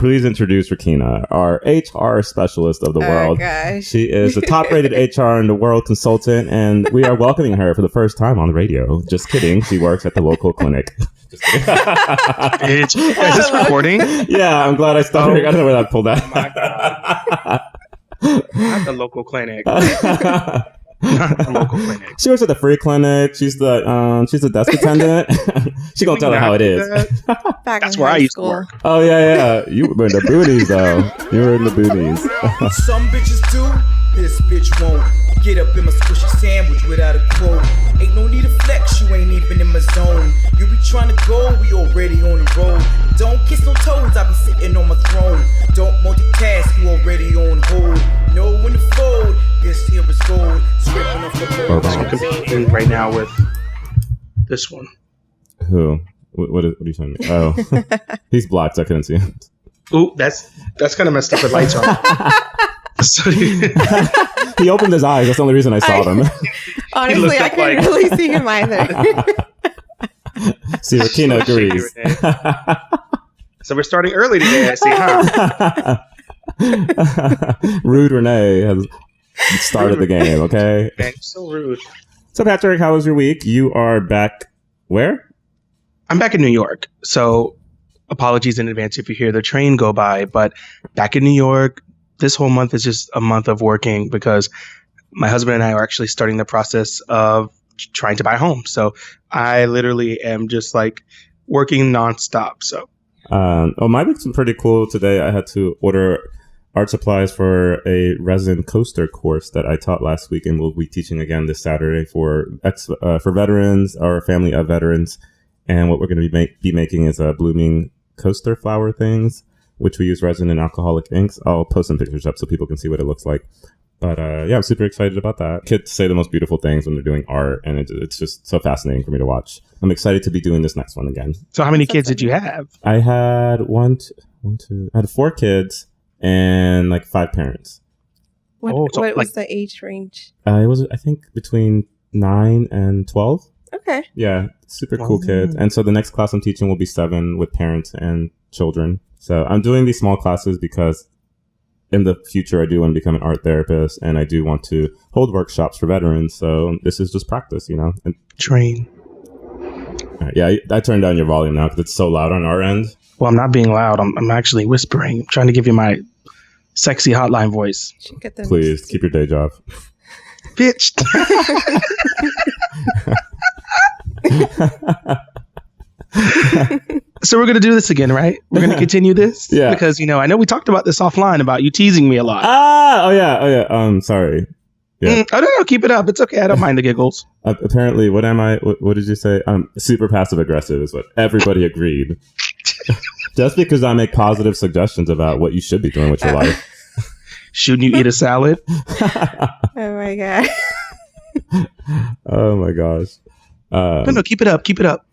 please introduce Rakina, our HR specialist of the world. Gosh. She is the top-rated HR in the world consultant, and we are welcoming her for the first time on the radio. Just kidding. She works at the local clinic. Just kidding. Is this recording? Yeah, I'm glad I stopped. I don't know where that pulled out. Oh my God. Not the local clinic. Not the local clinic. She works at the free clinic. She's the desk attendant. She gonna tell her how it is. That's where I used to work. Oh yeah. You were in the booties though. You were in the booties. Some bitches do, this bitch won't. Get up in my squishy sandwich without a quote. Ain't no need to flex, you ain't even in my zone. You be trying to go, we already on the road. Don't kiss no toes, I be sitting on my throne. Don't multitask, you already on hold. Know when to fold, this here is gold. Stripping off the board. I'm competing right now with this one. Who? What are you talking about? Oh, he's blocked. I couldn't see him. Ooh, that's kind of messed up with lights on. So he opened his eyes. That's the only reason I saw them. Honestly, I couldn't really see him either. See, Rakina agrees. So we're starting early today, I see, huh? Rude Renee has started the game, okay? Okay, so rude. So, Patrick, how was your week? You are back where? I'm back in New York. So, apologies in advance if you hear the train go by, but back in New York, this whole month is just a month of working because my husband and I are actually starting the process of trying to buy a home. So I literally am just like working nonstop. So, my week's been pretty cool today. I had to order art supplies for a resin coaster course that I taught last week, and we'll be teaching again this Saturday for veterans or family of veterans. And what we're going to be making is blooming coaster flower things, which we use resin and alcoholic inks. I'll post some pictures up so people can see what it looks like. But yeah, I'm super excited about that. Kids say the most beautiful things when they're doing art, and it's just so fascinating for me to watch. I'm excited to be doing this next one again. So how many kids did you have? I had I had 4 kids and like 5 parents. What was the age range? It was, I think, between 9 and 12. Okay. Yeah, super cool kids. And so the next class I'm teaching will be 7 with parents and children. So I'm doing these small classes because in the future I do want to become an art therapist, and I do want to hold workshops for veterans. So this is just practice, you know. Train. Yeah, I turned down your volume now because it's so loud on our end. Well, I'm not being loud. I'm actually whispering. I'm trying to give you my sexy hotline voice. Please keep your day job. Bitch. So we're going to do this again, right? We're going to continue this? Yeah. Because, you know, I know we talked about this offline about you teasing me a lot. Oh yeah. Sorry. Yeah. Oh, no, keep it up. It's okay. I don't mind the giggles. Apparently, what am I? What did you say? Super passive aggressive is what everybody agreed. Just because I make positive suggestions about what you should be doing with your life. Shouldn't you eat a salad? Oh my God. Oh my gosh. No, keep it up. Keep it up.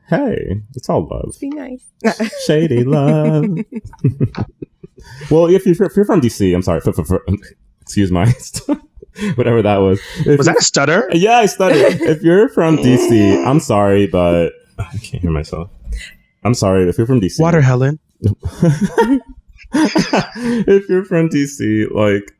Hey, it's all love. Be nice. Shady love. Well, if you're from DC, I'm sorry. Excuse my whatever that was. Was that a stutter? Yeah, I stuttered. If you're from DC, I'm sorry, but I can't hear myself. I'm sorry. If you're from DC, Water, Helen. If you're from DC, like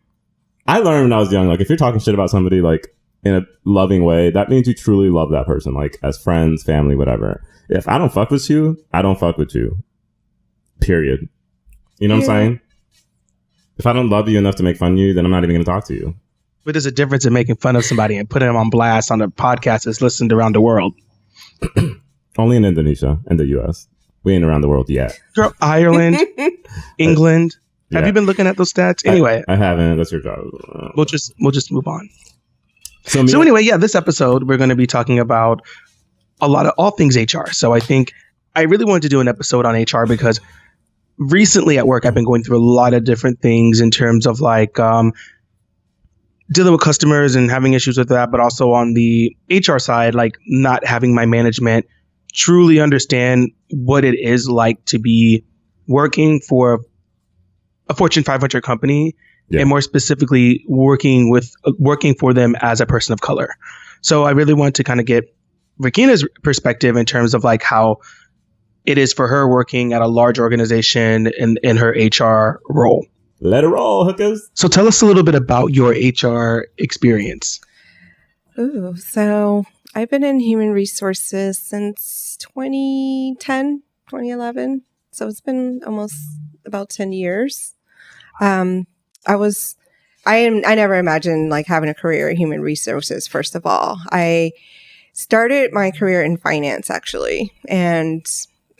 I learned when I was young, like if you're talking shit about somebody, like in a loving way, that means you truly love that person, like as friends, family, whatever. If I don't fuck with you, I don't fuck with you. Period. You know what I'm saying? If I don't love you enough to make fun of you, then I'm not even going to talk to you. But there's a difference in making fun of somebody and putting them on blast on a podcast that's listened around the world. Only in Indonesia and the US. We ain't around the world yet. Girl, Ireland, England. Have you been looking at those stats? Anyway, I haven't. That's your job. We'll just move on. So anyway, yeah, this episode we're going to be talking about all things HR. So I think I really wanted to do an episode on HR because recently at work I've been going through a lot of different things in terms of like dealing with customers and having issues with that, but also on the HR side, like not having my management truly understand what it is like to be working for a Fortune 500 company. Yeah. And more specifically, working for them as a person of color. So I really want to kind of get Rakina's perspective in terms of like how it is for her working at a large organization in her HR role. Let it roll, hookers. So tell us a little bit about your HR experience. Ooh, so I've been in human resources since 2010, 2011. So it's been almost about 10 years. I never imagined like having a career in human resources. First of all, I started my career in finance actually, and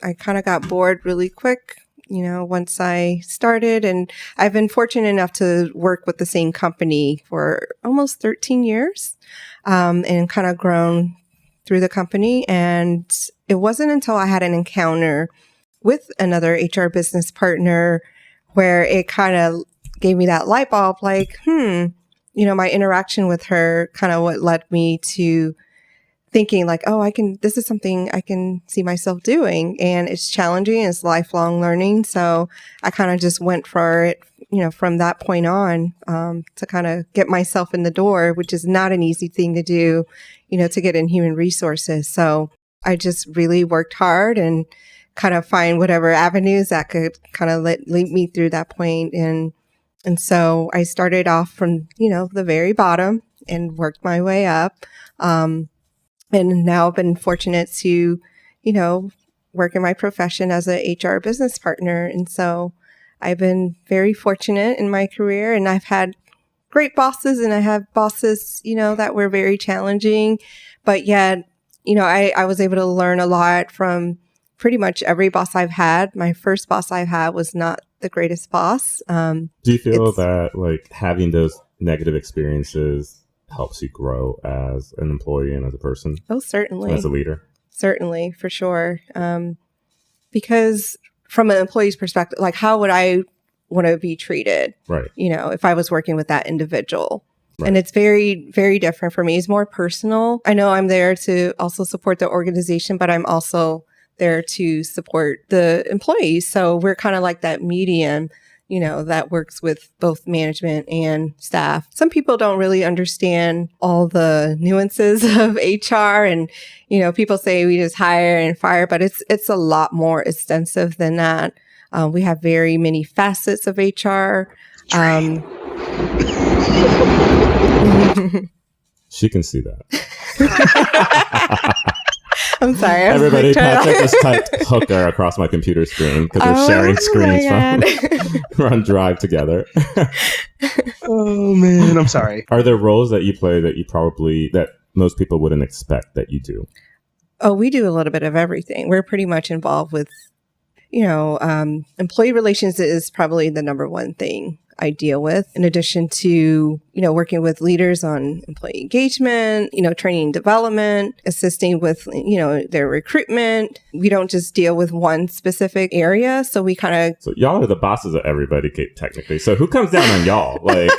I kind of got bored really quick, once I started, and I've been fortunate enough to work with the same company for almost 13 years, and kind of grown through the company. And it wasn't until I had an encounter with another HR business partner where it kind of gave me that light bulb, like, my interaction with her kind of what led me to thinking like, this is something I can see myself doing, and it's challenging, it's lifelong learning. So I kind of just went for it, from that point on, to kind of get myself in the door, which is not an easy thing to do, to get in human resources. So I just really worked hard and kind of find whatever avenues that could kind of lead me through that point. And so I started off from, the very bottom and worked my way up. And now I've been fortunate to, work in my profession as a HR business partner. And so I've been very fortunate in my career, and I've had great bosses, and I have bosses, that were very challenging, but yet, I was able to learn a lot from pretty much every boss I've had. My first boss I had was not the greatest boss. Do you feel that like having those negative experiences helps you grow as an employee and as a person? Oh, certainly. As a leader? Certainly, for sure. Because from an employee's perspective, like how would I want to be treated? Right. If I was working with that individual. Right. And it's very, very different for me. It's more personal. I know I'm there to also support the organization, but I'm also there to support the employees. So we're kind of like that medium, that works with both management and staff. Some people don't really understand all the nuances of HR, and, people say we just hire and fire, but it's a lot more extensive than that. We have very many facets of HR. She can see that. I'm sorry. Everybody, Patrick just typed hooker across my computer screen because we're sharing screens we're on Drive together. Oh, man. I'm sorry. Are there roles that you play that most people wouldn't expect that you do? Oh, we do a little bit of everything. We're pretty much involved with, employee relations is probably the number one thing I deal with, in addition to, working with leaders on employee engagement, training and development, assisting with, their recruitment. We don't just deal with one specific area. So we kind of... So y'all are the bosses of everybody, technically. So who comes down on y'all? Like,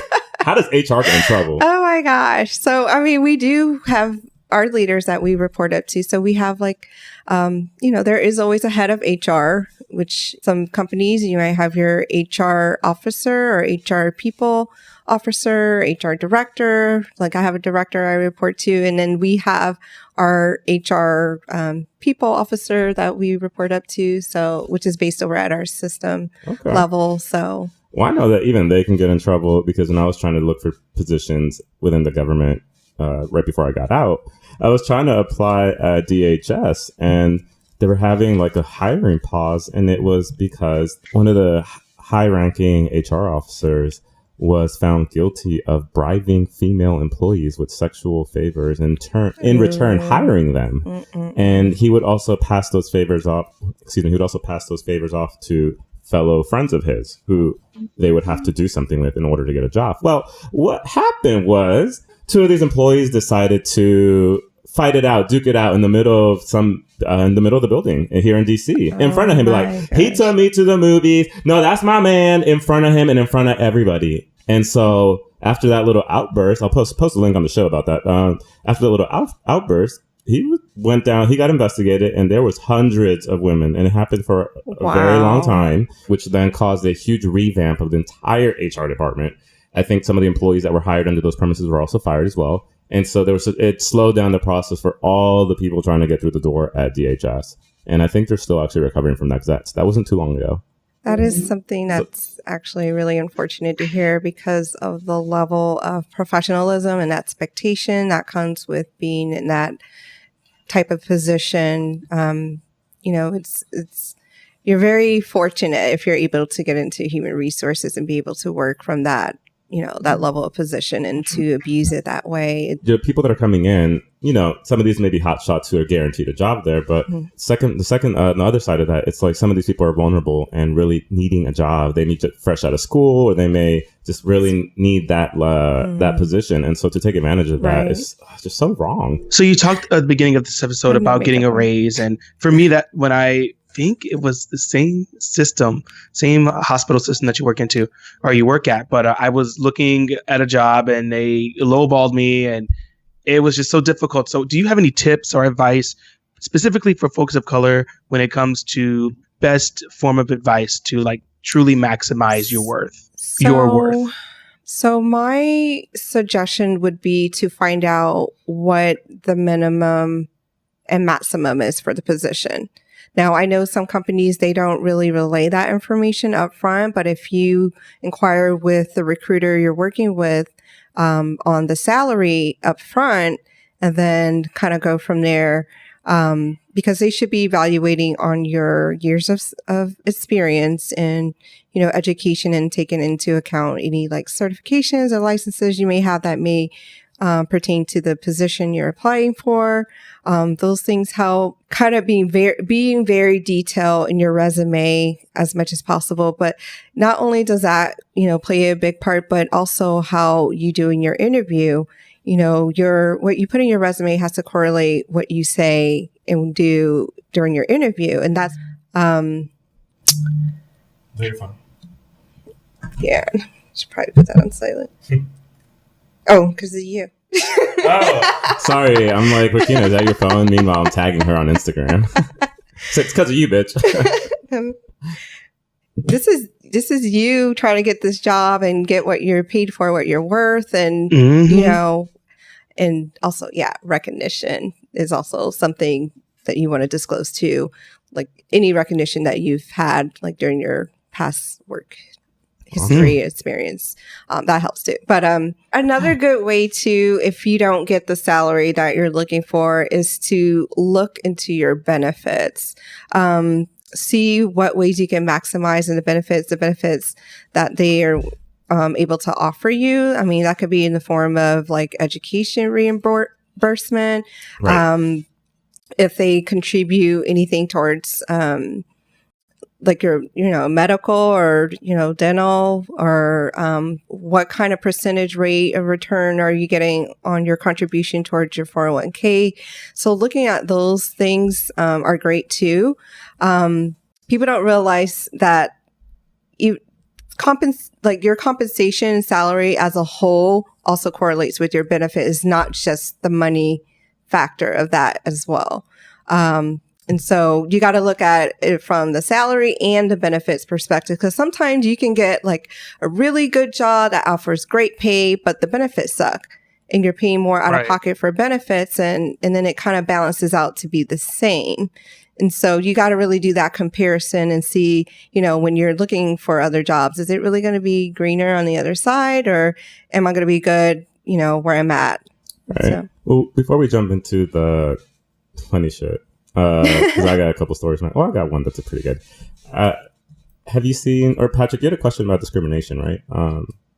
how does HR get in trouble? Oh my gosh. So, we do have our leaders that we report up to. So we have there is always a head of HR, which some companies, you might have your HR officer or HR people officer, HR director. Like I have a director I report to, and then we have our HR people officer that we report up to. So, which is based over at our system level. So, well, I know that even they can get in trouble because when I was trying to look for positions within the government right before I got out, I was trying to apply at DHS, and they were having like a hiring pause, and it was because one of the high-ranking HR officers was found guilty of bribing female employees with sexual favors in return hiring them. And he would also pass those favors off. He would also pass those favors off to fellow friends of his who they would have to do something with in order to get a job. Well, what happened was two of these employees decided to fight it out, duke it out in the middle of the building here in DC, in front of him. He took me to the movies. No, that's my man, in front of him and in front of everybody. And so after that little outburst, I'll post a link on the show about that. After the little outburst, he went down, he got investigated, and there was hundreds of women, and it happened for a very long time, which then caused a huge revamp of the entire HR department. I think some of the employees that were hired under those premises were also fired as well. And so it slowed down the process for all the people trying to get through the door at DHS. And I think they're still actually recovering from that because that wasn't too long ago. That is something that's actually really unfortunate to hear because of the level of professionalism and expectation that comes with being in that type of position. You're very fortunate if you're able to get into human resources and be able to work from that, that level of position, and to abuse it that way. The people that are coming in, some of these may be hot shots who are guaranteed a job there, but the other side of that, it's like some of these people are vulnerable and really needing a job. They need to fresh out of school, or they may just really need that position. And so to take advantage of that is just so wrong. So you talked at the beginning of this episode about getting a raise. And for me, that when I think it was the same hospital system that you work into or you work at, but I was looking at a job and they lowballed me and it was just so difficult. So do you have any tips or advice specifically for folks of color when it comes to best form of advice to like truly maximize your worth? So my suggestion would be to find out what the minimum and maximum is for the position. Now, I know some companies, they don't really relay that information up front, but if you inquire with the recruiter you're working with on the salary up front, and then kind of go from there, because they should be evaluating on your years of experience and, education, and taking into account any like certifications or licenses you may have that may pertain to the position you're applying for. Those things help kind of being very detailed in your resume as much as possible. But not only does that, play a big part, but also how you do in your interview. What you put in your resume has to correlate what you say and do during your interview. And that's, very fun. Yeah. Should probably put that on silent. Oh, because of you. Oh, sorry. I'm like, Rakina, is that your phone? Meanwhile, I'm tagging her on Instagram. So it's because of you, bitch. This is you trying to get this job and get what you're paid for, what you're worth. And, and also, recognition is also something that you want to disclose too. Like any recognition that you've had, like during your past work history experience, that helps too. But another good way to, if you don't get the salary that you're looking for, is to look into your benefits. See what ways you can maximize in the benefits that they are able to offer you. I mean, that could be in the form of like education reimbursement. Right. If they contribute anything towards like your, medical or, dental, or what kind of percentage rate of return are you getting on your contribution towards your 401k? So looking at those things are great too. People don't realize that your compensation salary as a whole also correlates with your benefit. Is not just the money factor of that as well. And so you got to look at it from the salary and the benefits perspective, because sometimes you can get like a really good job that offers great pay, but the benefits suck and you're paying more out of pocket for benefits. And then it kind of balances out to be the same. And so you got to really do that comparison and see, when you're looking for other jobs, is it really going to be greener on the other side, or am I going to be good, where I'm at? Right. So. Well, before we jump into the funny shit, because I got a couple stories. I got one that's pretty good. Have you seen, or Patrick, you had a question about discrimination, right?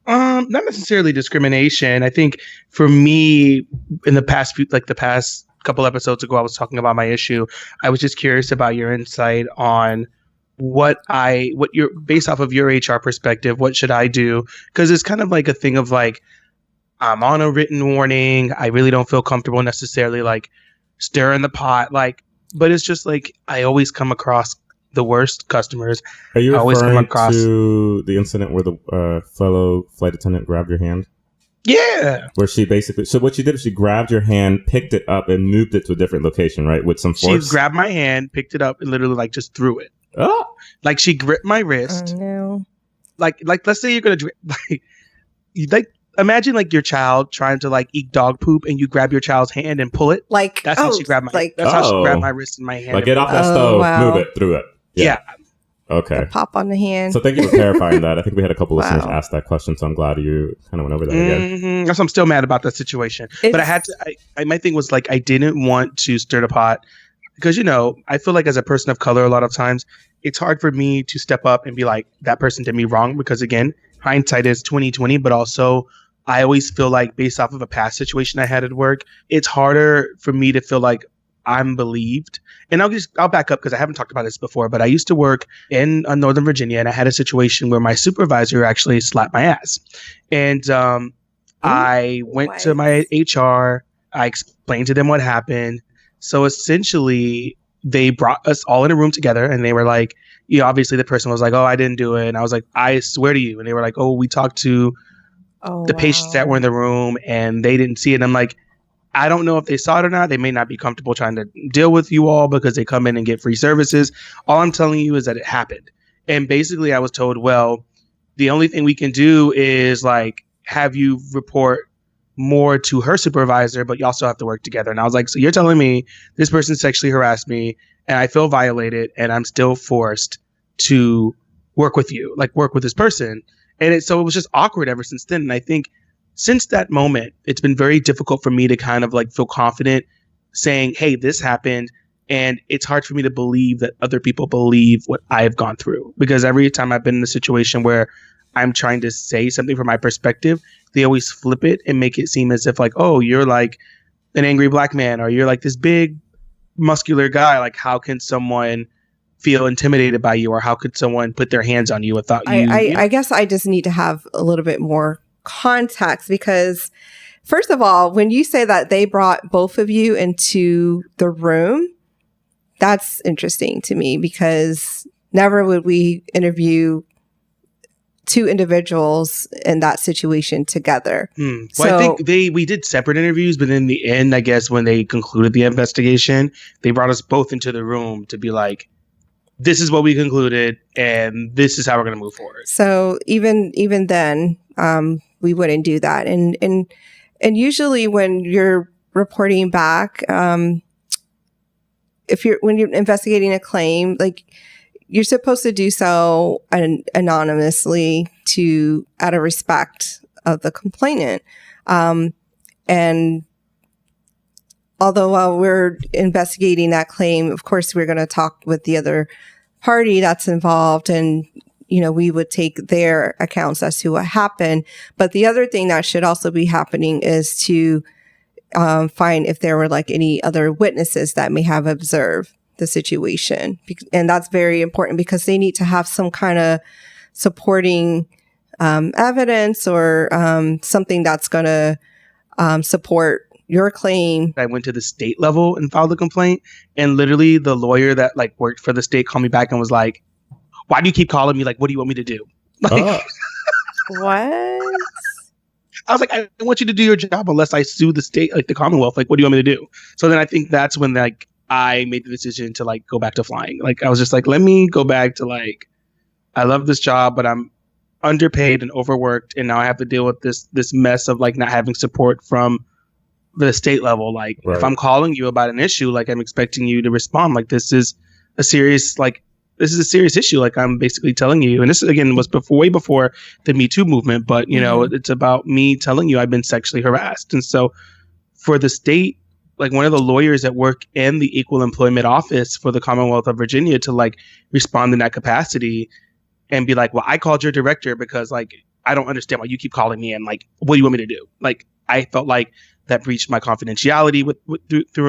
Not necessarily discrimination. I think for me, in the past couple episodes ago, I was talking about my issue. I was just curious about your insight on what you're, based off of your HR perspective, what should I do? Because it's kind of like a thing of like, I'm on a written warning. I really don't feel comfortable necessarily like stirring the pot, but it's just like I always come across the worst customers. Are you referring to the incident where the fellow flight attendant grabbed your hand? Yeah. Where she basically, so what she did is she grabbed your hand, picked it up, and moved it to a different location, right? With some force. She grabbed my hand, picked it up, and literally just threw it. Oh. Like she gripped my wrist. Oh, no. Like let's say you're gonna imagine like your child trying to like eat dog poop and you grab your child's hand and pull it. Like, that's how she grabbed my wrist and my hand. Like, get off that stove, move it through it. Yeah. Okay. The pop on the hand. So thank you for clarifying that. I think we had a couple listeners ask that question, so I'm glad you kind of went over that again. So I'm still mad about that situation. But I had to, my thing was like, I didn't want to stir the pot because, you know, I feel like as a person of color, a lot of times it's hard for me to step up and be like, that person did me wrong. Because again, hindsight is 20/20, but also I always feel like based off of a past situation I had at work, it's harder for me to feel like I'm believed. And I'll back up because I haven't talked about this before, but I used to work in Northern Virginia and I had a situation where my supervisor actually slapped my ass. And I went to my HR, I explained to them what happened. So essentially they brought us all in a room together and they were like, obviously the person was like, oh, I didn't do it. And I was like, I swear to you. And they were like, oh, we talked to the patients that were in the room and they didn't see it. And I'm like, I don't know if they saw it or not. They may not be comfortable trying to deal with you all because they come in and get free services. All I'm telling you is that it happened. And basically I was told, well, the only thing we can do is like have you report more to her supervisor, but you also have to work together. And I was like, so you're telling me this person sexually harassed me and I feel violated and I'm still forced to work with you, like work with this person. And so it was just awkward ever since then. And I think since that moment, it's been very difficult for me to kind of like feel confident saying, hey, this happened. And it's hard for me to believe that other people believe what I've gone through. Because every time I've been in a situation where I'm trying to say something from my perspective, they always flip it and make it seem as if like, oh, you're like an angry black man or you're like this big muscular guy. Like, how can someone feel intimidated by you or how could someone put their hands on you without you? I guess I just need to have a little bit more context because first of all, when you say that they brought both of you into the room, that's interesting to me because never would we interview two individuals in that situation together. Well, so, I think we did separate interviews, but in the end, I guess when they concluded the investigation, they brought us both into the room to be like, this is what we concluded and this is how we're going to move forward. So even then, we wouldn't do that. And usually when you're reporting back, when you're investigating a claim, like you're supposed to do so anonymously out of respect of the complainant. And although while we're investigating that claim, of course, we're going to talk with the other party that's involved and we would take their accounts as to what happened. But the other thing that should also be happening is to find if there were like any other witnesses that may have observed the situation. And that's very important because they need to have some kind of supporting evidence or something that's going to support your claim. I went to the state level and filed a complaint. And literally the lawyer that like worked for the state called me back and was like, why do you keep calling me? Like, what do you want me to do? Like, what? I was like, I want you to do your job unless I sue the state, like the Commonwealth. Like, what do you want me to do? So then I think that's when like I made the decision to like go back to flying. Like, I was just like, let me go back to like, I love this job, but I'm underpaid and overworked. And now I have to deal with this mess of like not having support from the state level. Like, right. If I'm calling you about an issue, like I'm expecting you to respond. Like, this is a serious issue. Like I'm basically telling you, and this again was way before the Me Too movement, but it's about me telling you I've been sexually harassed. And so for the state, like one of the lawyers that work in the Equal Employment Office for the Commonwealth of Virginia to like respond in that capacity and be like, well, I called your director because like, I don't understand why you keep calling me and like, what do you want me to do? Like, I felt like that breached my confidentiality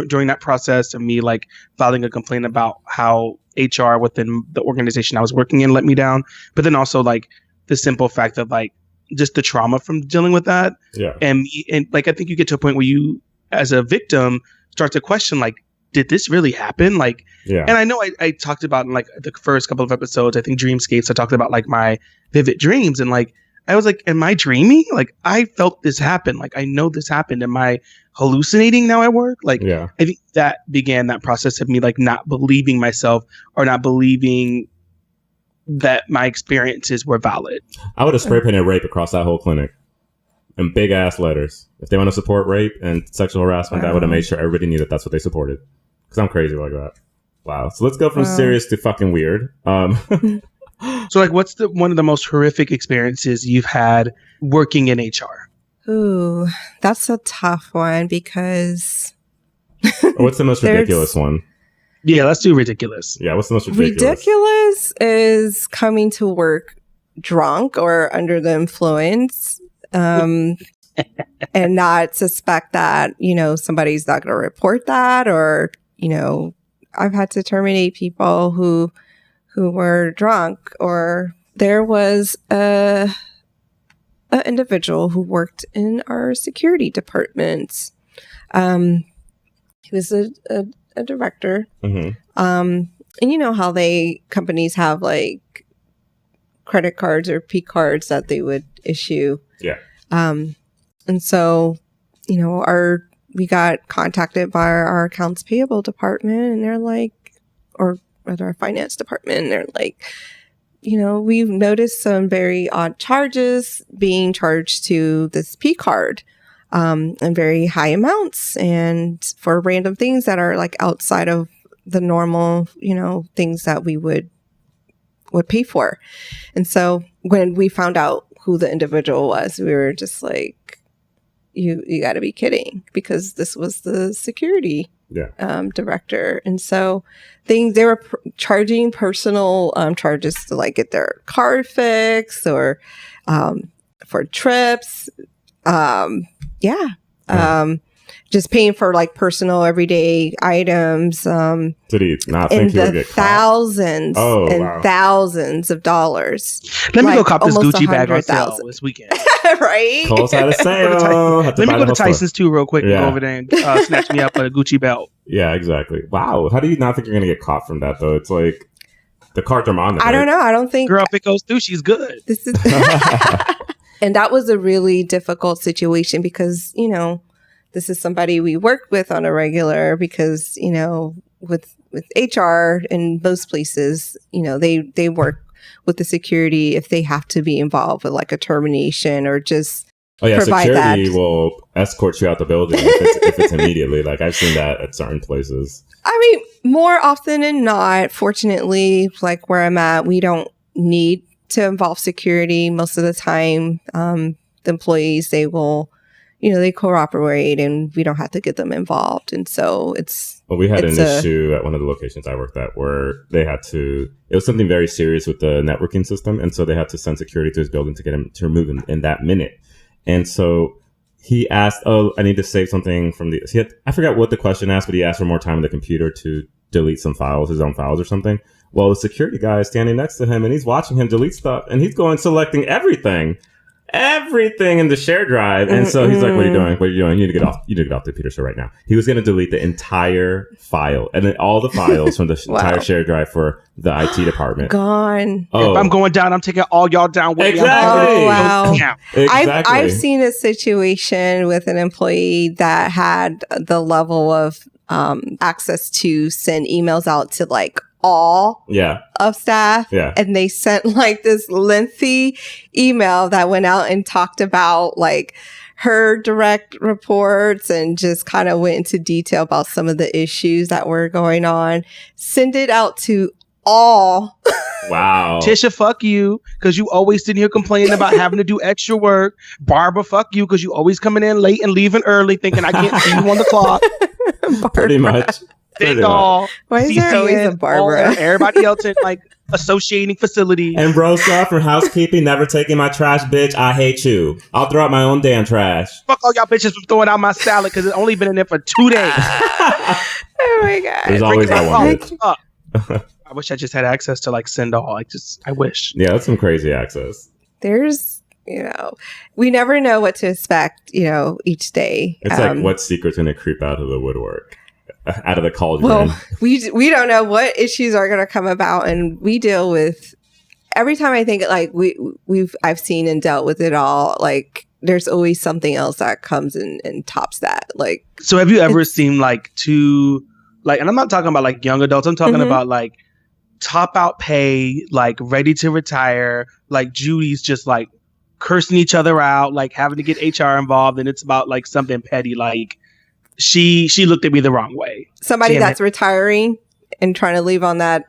during that process of me like filing a complaint about how HR within the organization I was working in let me down. But then also like the simple fact of like just the trauma from dealing with that. Yeah. And like, I think you get to a point where you as a victim start to question like, did this really happen? Like, yeah. And I know I talked about in like the first couple of episodes, I think Dreamscapes, I talked about like my vivid dreams and like, I was like, am I dreaming? Like, I felt this happen. Like, I know this happened. Am I hallucinating now at work? Like, yeah. I think that began that process of me, like, not believing myself or not believing that my experiences were valid. I would have spray painted rape across that whole clinic. in big ass letters. If they want to support rape and sexual harassment, I would have made sure everybody knew that that's what they supported. Because I'm crazy like that. Wow. So let's go from serious to fucking weird. So like, what's one of the most horrific experiences you've had working in HR? Ooh, that's a tough one because... What's the most ridiculous one? Yeah, let's do ridiculous. Yeah, what's the most ridiculous? Ridiculous is coming to work drunk or under the influence and not suspect that, somebody's not going to report that, or, I've had to terminate people who were drunk. Or there was an individual who worked in our security department. He was a director. Mm-hmm. And you know how companies have like credit cards or P cards that they would issue. Yeah. And so, we got contacted by our accounts payable department, and they're like, or rather our finance department, and they're like, we've noticed some very odd charges being charged to this P card. And very high amounts, and for random things that are like outside of the normal, things that we would pay for. And so when we found out who the individual was, we were just like, you got to be kidding, because this was the security director. And so they were charging personal charges to like get their card fixed or for trips. Just paying for like personal everyday items. Did he not think he would get thousands thousands of dollars? Let me go cop this Gucci bag on sale this weekend. Right? Kohl's had a sale. Let me go to Tyson's too real quick and go over there and snatch me up a Gucci belt. Yeah, exactly. Wow. How do you not think you're going to get caught from that, though? It's like the cards are on there. I don't know. I don't think... Girl, if it goes through, she's good. This is... And that was a really difficult situation because, this is somebody we work with on a regular because, with HR in most places, they work with the security if they have to be involved with like a termination or just provide security will escort you out the building if it's immediately. Like I've seen that at certain places. I mean, more often than not, fortunately, like where I'm at, we don't need to involve security. Most of the time, the employees, they will, they cooperate and we don't have to get them involved. And so Well, we had an issue at one of the locations I worked at where they had to, it was something very serious with the networking system. And so they had to send security to his building to get him to remove him in that minute. And so he asked, I need to save something from I forgot what the question asked, but he asked for more time on the computer to delete some files, his own files or something. Well, the security guy is standing next to him and he's watching him delete stuff and he's selecting everything in the share drive. And so he's like, what are you doing? What are you doing? You need to get off the computer show right now. He was going to delete the entire file and then all the files from the entire share drive for the IT department. Gone. Oh. If I'm going down, I'm taking all y'all down with exactly. me. Oh, wow. Exactly. I've seen a situation with an employee that had the level of access to send emails out to like all of staff. Yeah. And they sent like this lengthy email that went out and talked about like her direct reports and just kind of went into detail about some of the issues that were going on. Send it out to all. Wow. Tisha, fuck you, because you always sitting here complaining about having to do extra work. Barbara, fuck you, because you always coming in late and leaving early thinking I can't see you on the clock. Pretty much. Big doll. Why is there always a Barbara? Everybody else in like associating facilities. And Brosa from housekeeping, never taking my trash, bitch. I hate you. I'll throw out my own damn trash. Fuck all y'all bitches for throwing out my salad because it's only been in there for 2 days. Oh my God. There's always that one bitch. I wish I just had access to like send all. I wish. Yeah, that's some crazy access. There's, we never know what to expect, each day. It's like what secret's going to creep out of the woodwork, out of the cauldron. Well, we don't know what issues are going to come about, and we deal with every time I think like I've seen and dealt with it all. Like there's always something else that comes and tops that. Like, so have you ever seen like two, like, and I'm not talking about like young adults. I'm talking about like top out pay, like ready to retire, like Judy's just like cursing each other out, like having to get HR involved, and it's about like something petty. Like she looked at me the wrong way. Somebody that's retiring and trying to leave on that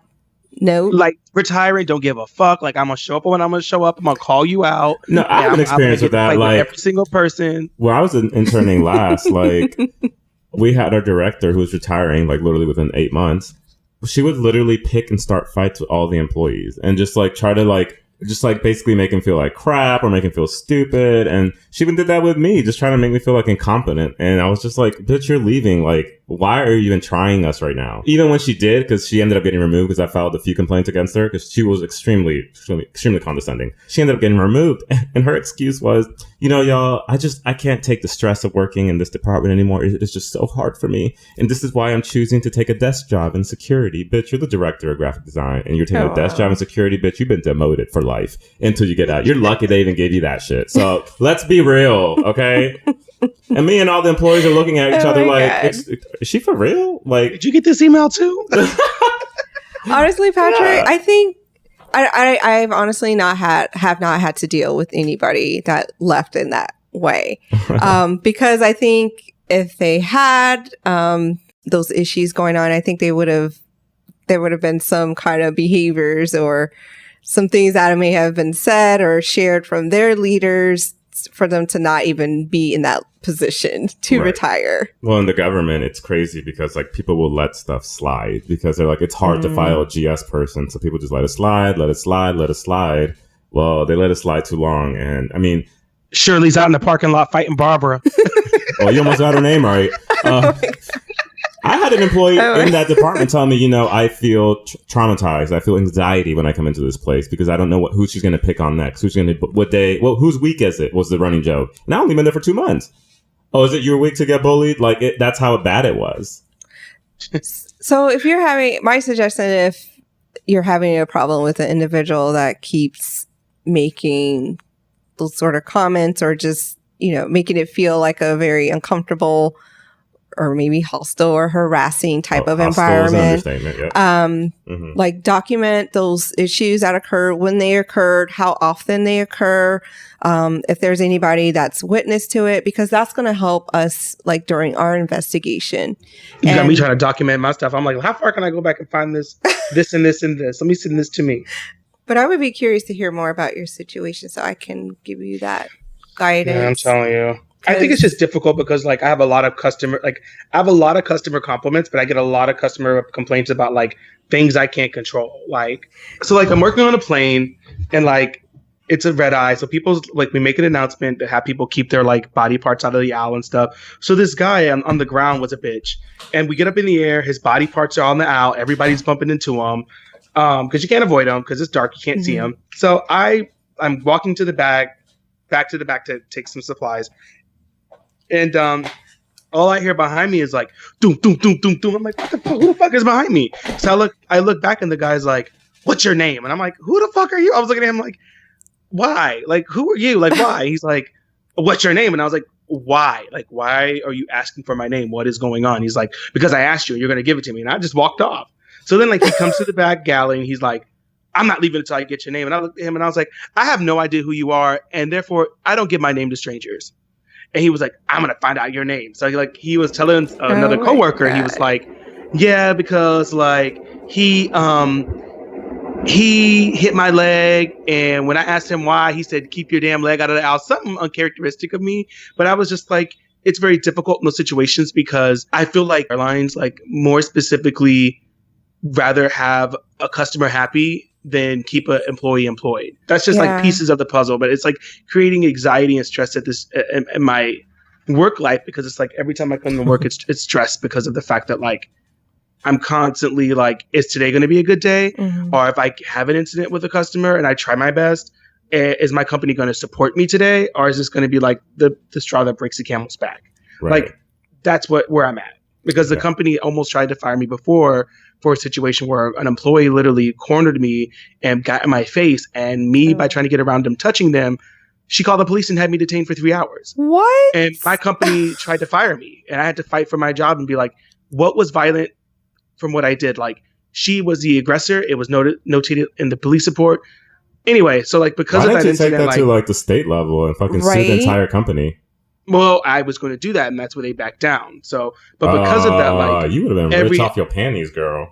note. Like retiring, don't give a fuck. Like I'm gonna show up when I'm gonna show up. I'm gonna call you out. No, I have an experience with that. Like every single person. Where I was interning last, like we had our director who was retiring, like literally within 8 months. She would literally pick and start fights with all the employees and just like try to like basically make him feel like crap or make him feel stupid. And she even did that with me, just trying to make me feel like incompetent. And I was just like, bitch, you're leaving. Like, why are you even trying us right now? Even when she did, because she ended up getting removed because I filed a few complaints against her because she was extremely condescending. She ended up getting removed. And her excuse was, you know, y'all, I can't take the stress of working in this department anymore. It's just so hard for me. And this is why I'm choosing to take a desk job in security. Bitch, you're the director of graphic design and you're taking a desk job in security. Bitch, you've been demoted for life until you get out. You're lucky they even gave you that shit. So let's be real, okay? And me and all the employees are looking at each other like, is she for real? Like, did you get this email too? Honestly, Patrick, I think I've honestly have not had to deal with anybody that left in that way. Because I think if they had those issues going on, I think there would have been some kind of behaviors or some things that may have been said or shared from their leaders for them to not even be in that position to retire. Well, in the government, it's crazy because like people will let stuff slide because they're like, it's hard to file a GS person. So people just let it slide. Well, they let it slide too long. And I mean, Shirley's out in the parking lot fighting Barbara. Oh, you almost got her name right. I had an employee in that department tell me, you know, I feel traumatized. I feel anxiety when I come into this place because I don't know who she's going to pick on next. Whose week is it? Was the running joke. And I only been there for 2 months. Oh, is it your week to get bullied? Like that's how bad it was. So if you're my suggestion, if you're having a problem with an individual that keeps making those sort of comments or just, you know, making it feel like a very uncomfortable or maybe hostile or harassing type of environment. Like document those issues that occur, when they occurred, how often they occur, if there's anybody that's witness to it, because that's going to help us like during our investigation. You got me trying to document my stuff. I'm like, how far can I go back and find this and this and this? Let me send this to me. But I would be curious to hear more about your situation so I can give you that guidance. Yeah, I'm telling you. I think it's just difficult because like I have a lot of customer compliments, but I get a lot of customer complaints about like things I can't control. Like, so like I'm working on a plane and like it's a red eye. So people like, we make an announcement to have people keep their like body parts out of the aisle and stuff. So this guy on the ground was a bitch and we get up in the air. His body parts are on the aisle. Everybody's bumping into him because you can't avoid him because it's dark. You can't see him. So I'm walking to the back to to take some supplies. And all I hear behind me is like doom, doom, doom, doom, doom. I'm like, what the fuck? Who the fuck is behind me? So I look back and the guy's like, what's your name? And I'm like, who the fuck are you? I was looking at him like, why? Like, who are you? Like, why? He's like, what's your name? And I was like, why? Like, why are you asking for my name? What is going on? He's like, because I asked you and you're going to give it to me. And I just walked off. So then like he comes to the back galley and he's like, I'm not leaving until I get your name. And I looked at him and I was like, I have no idea who you are. And therefore I don't give my name to strangers. And he was like, I'm going to find out your name. So he was telling another coworker, he was like, yeah, because like he hit my leg. And when I asked him why, he said, keep your damn leg out of the aisle. Something uncharacteristic of me. But I was just like, it's very difficult in those situations because I feel like airlines, like more specifically, rather have a customer happy than keep an employee employed. That's just like pieces of the puzzle, but it's like creating anxiety and stress at this in my work life because it's like every time I come to work, it's stress because of the fact that like I'm constantly like, is today going to be a good day? Or if I have an incident with a customer and I try my best, is my company going to support me today? Or is this going to be like the straw that breaks the camel's back? Right. Like that's where I'm at because the company almost tried to fire me before for a situation where an employee literally cornered me and got in my face, and me by trying to get around them touching them, she called the police and had me detained for 3 hours. What? And my company tried to fire me, and I had to fight for my job and be like, what was violent from what I did? Like, she was the aggressor. It was notated in the police report. Anyway, so like because Why of that didn't you take incident, that to like the state level and fucking sue Right? the entire company? well, I was going to do that, and that's where they backed down. So, but because of that, like you would have been rich off your panties, girl.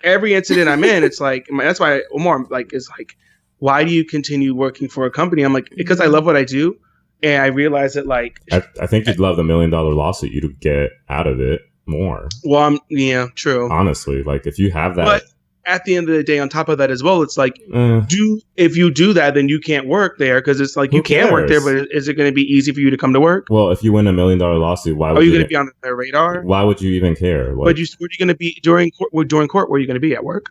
every incident I'm in, it's like that's why Omar like is like, why do you continue working for a company? I'm like, because I love what I do, and I realize that like I think you'd love the $1 million lawsuit you'd get out of it more. well, yeah, true. Honestly, like if you have that, But at the end of the day, on top of that as well, it's like, if you do that, then you can't work there because it's like you can work there, but is it going to be easy for you to come to work? Well, if you win $1 million lawsuit, why would are you going to be on their radar? Why would you even care? Like, But where are you going to be during court? During court, where are you going to be at work?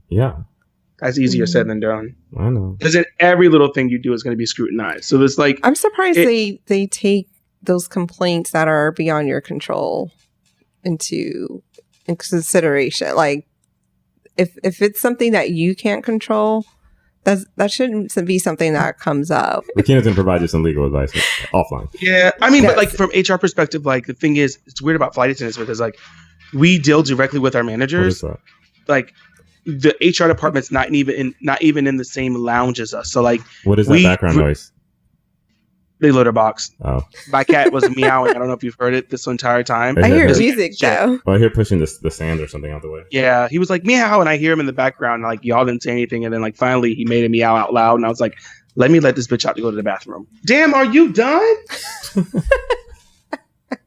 Yeah, That's easier said than done. I know. Because then every little thing you do is going to be scrutinized. So it's like I'm surprised they take those complaints that are beyond your control into consideration. Like if it's something that you can't control, that shouldn't be something that comes up. Rakina's gonna provide you some legal advice offline. Yeah, I mean, but like from HR perspective, like the thing is, it's weird about flight attendants because like we deal directly with our managers. What is that? Like the HR department's not even in the same lounge as us. So like, what is that background noise? They litter box. Oh, my cat was meowing. I don't know if you've heard it this entire time. I hear music though. Well, I hear pushing the sand or something out the way. Yeah, he was like meow, and I hear him in the background. And, like y'all didn't say anything, and then like finally he made a meow out loud, and I was like, let me let this bitch out to go to the bathroom. Damn, are you done?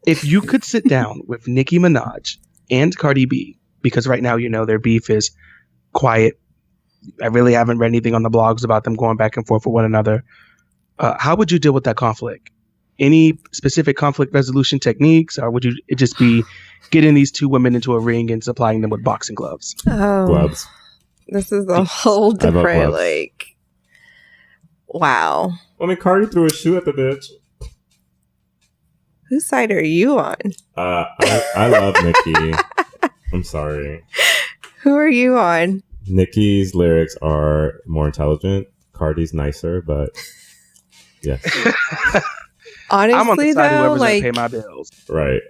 If you could sit down with Nicki Minaj and Cardi B, because right now their beef is quiet. I really haven't read anything on the blogs about them going back and forth with one another. How would you deal with that conflict? Any specific conflict resolution techniques, or would it just be getting these two women into a ring and supplying them with boxing gloves? Oh, gloves. This is a whole different, like, wow. I mean, Cardi threw a shoe at the bitch. Whose side are you on? I love Nicki. I'm sorry. Who are you on? Nicki's lyrics are more intelligent. Cardi's nicer, but yes. Honestly, I'm on the side though, whoever's like, gonna pay my bills. Right.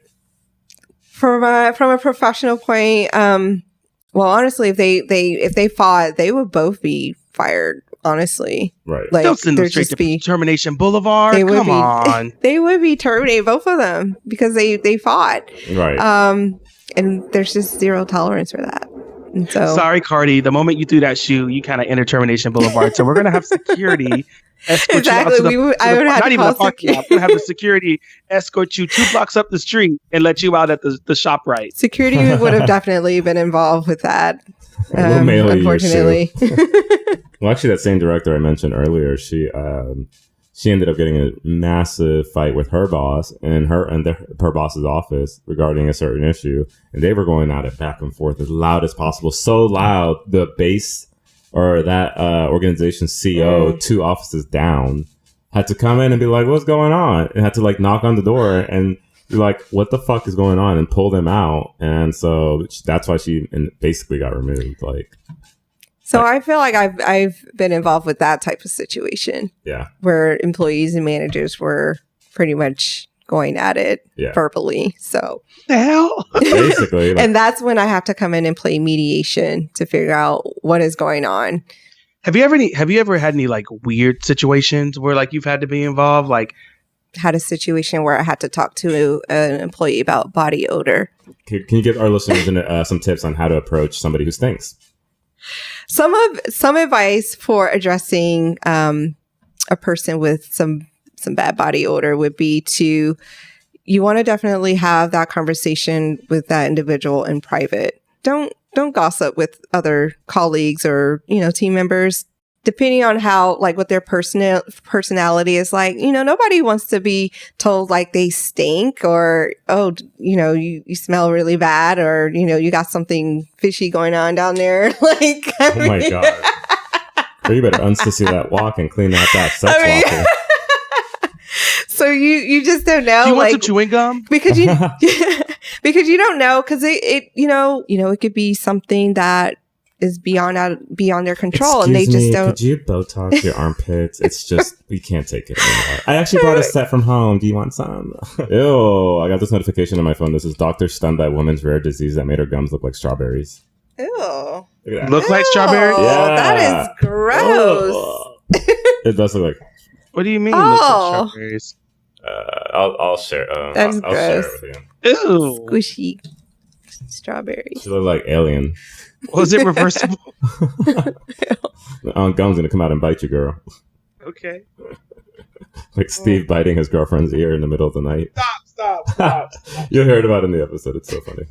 From a professional point, well, honestly, if they fought, they would both be fired. Honestly, right? Like, they'll send them straight to Termination Boulevard. Come on, they would be terminated, both of them, because they fought. Right. And there's just zero tolerance for that. And so, sorry, Cardi. The moment you threw that shoe, you kind of entered Termination Boulevard. So we're gonna have security escort you out to the, I would have not even a parking lot. We're gonna have the security escort you 2 blocks up the street and let you out at the shop right. Security would have definitely been involved with that. Unfortunately. Well, actually, that same director I mentioned earlier, she ended up getting a massive fight with her boss and her boss's office regarding a certain issue, and they were going at it back and forth as loud as possible, so loud the base or that organization's CEO 2 offices down had to come in and be like, "What's going on?" and had to like knock on the door and be like, "What the fuck is going on?" and pull them out, and so that's why she basically got removed. Like. So I feel like I've been involved with that type of situation. Yeah. Where employees and managers were pretty much going at it verbally. So the hell? Basically. And that's when I have to come in and play mediation to figure out what is going on. Have you ever had any like weird situations where like you've had to be involved? Like had a situation where I had to talk to an employee about body odor. Can you give our listeners some tips on how to approach somebody who stinks? Some advice for addressing a person with some bad body odor would be you want to definitely have that conversation with that individual in private. Don't gossip with other colleagues or team members. Depending on how what their personality is like, nobody wants to be told like they stink or you smell really bad or you got something fishy going on down there. Oh my god! Or you better unsissy that walk and clean out that sex walker. So you just don't know. Do you want some chewing gum? Because you don't know because it could be something that is beyond their control. Excuse and they just me, don't. Could you Botox your armpits? It's just, we can't take it anymore. I actually brought a set from home. Do you want some? Ew, I got this notification on my phone. This is doctor stunned by woman's rare disease that made her gums look like strawberries. Ew. Look like strawberries? Yeah. That is gross. It does look like. What do you mean? Oh. Strawberries? I'll share. That's I'll share gross. it with you. Ew. Squishy strawberries. She look like Alien. Was it reversible? Gum's gonna come out and bite you, girl. Okay. Like Steve biting his girlfriend's ear in the middle of the night. Stop. You heard about it in the episode. It's so funny.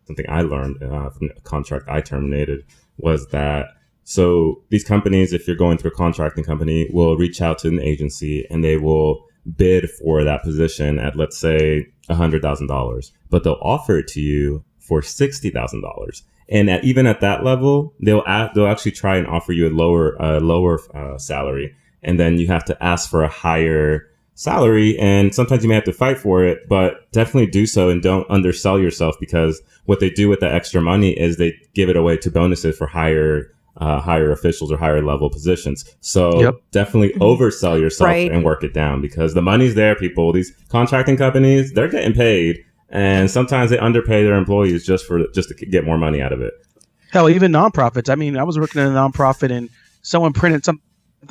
Something I learned from the contract I terminated was that so these companies, if you're going through a contracting company, will reach out to an agency and they will bid for that position at, let's say, $100,000, but they'll offer it to you for $60,000. And even at that level, they'll actually try and offer you a lower salary, and then you have to ask for a higher salary. And sometimes you may have to fight for it, but definitely do so and don't undersell yourself, because what they do with that extra money is they give it away to bonuses for higher officials or higher level positions. So definitely oversell yourself and work it down, because the money's there, people. These contracting companies, they're getting paid. And sometimes they underpay their employees just to get more money out of it. Hell, even nonprofits. I mean, I was working in a nonprofit and someone printed something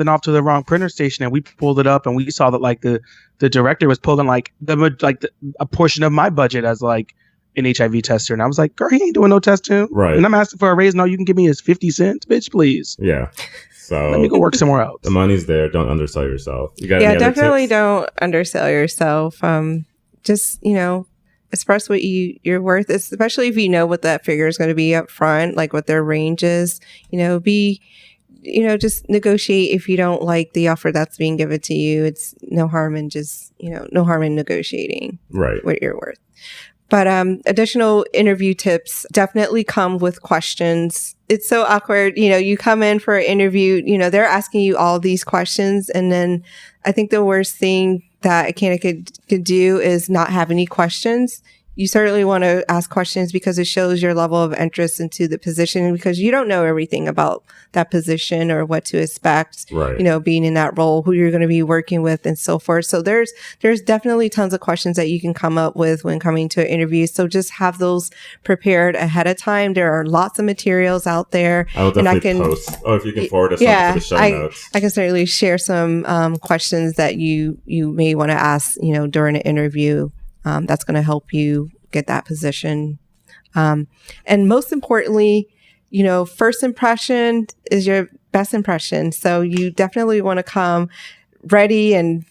off to the wrong printer station, and we pulled it up and we saw that like the director was pulling a portion of my budget as like an HIV tester, and I was like, girl, he ain't doing no testing. Right. And I'm asking for a raise. No, you can give me his 50 cents, bitch, please. Yeah. So let me go work somewhere else. The money's there. Don't undersell yourself. You got any definitely don't undersell yourself. Just, express what you're worth, especially if you know what that figure is going to be up front, like what their range is. Just negotiate if you don't like the offer that's being given to you. It's no harm in no harm in negotiating what you're worth. But additional interview tips definitely come with questions. It's so awkward. You come in for an interview, they're asking you all these questions. And then I think the worst thing that a candidate could do is not have any questions. You certainly want to ask questions because it shows your level of interest into the position, because you don't know everything about that position or what to expect, being in that role, who you're going to be working with and so forth. So there's definitely tons of questions that you can come up with when coming to an interview. So just have those prepared ahead of time. There are lots of materials out there. I will definitely post. Oh, if you can forward us to the show notes. I can certainly share some questions that you may want to ask, during an interview. That's going to help you get that position. And most importantly, first impression is your best impression. So you definitely want to come ready and,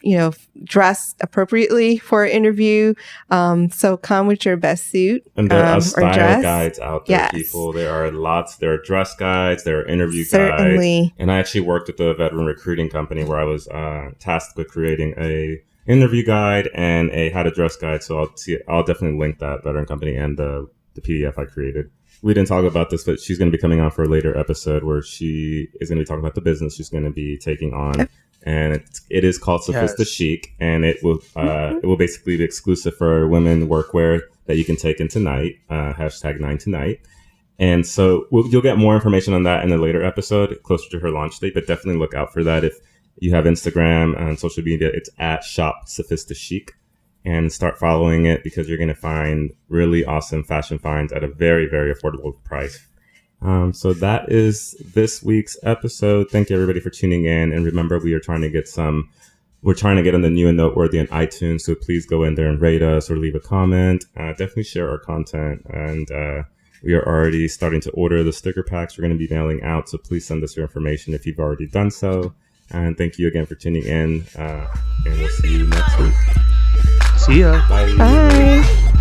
dress appropriately for an interview. So come with your best suit. And there are style guides out there, people. There are lots. There are dress guides. There are interview guides. And I actually worked with a veteran recruiting company where I was tasked with creating a interview guide and a how to dress guide. So I'll definitely link that veteran company and the PDF I created. We didn't talk about this, but she's going to be coming on for a later episode where she is going to be talking about the business she's going to be taking on. And it is called Sophista Chic, and it will basically be exclusive for women workwear that you can take in tonight, #9tonight. And so you'll get more information on that in a later episode closer to her launch date, but definitely look out for that. If you have Instagram and social media, it's at Shop Sophista Chic, and start following it because you're going to find really awesome fashion finds at a very, very affordable price. So that is this week's episode. Thank you everybody for tuning in. And remember, we're trying to get on the new and noteworthy on iTunes. So please go in there and rate us or leave a comment. Definitely share our content. And we are already starting to order the sticker packs we're going to be mailing out. So please send us your information if you've already done so. And thank you again for tuning in. And we'll see you next week. See ya. Bye. Bye.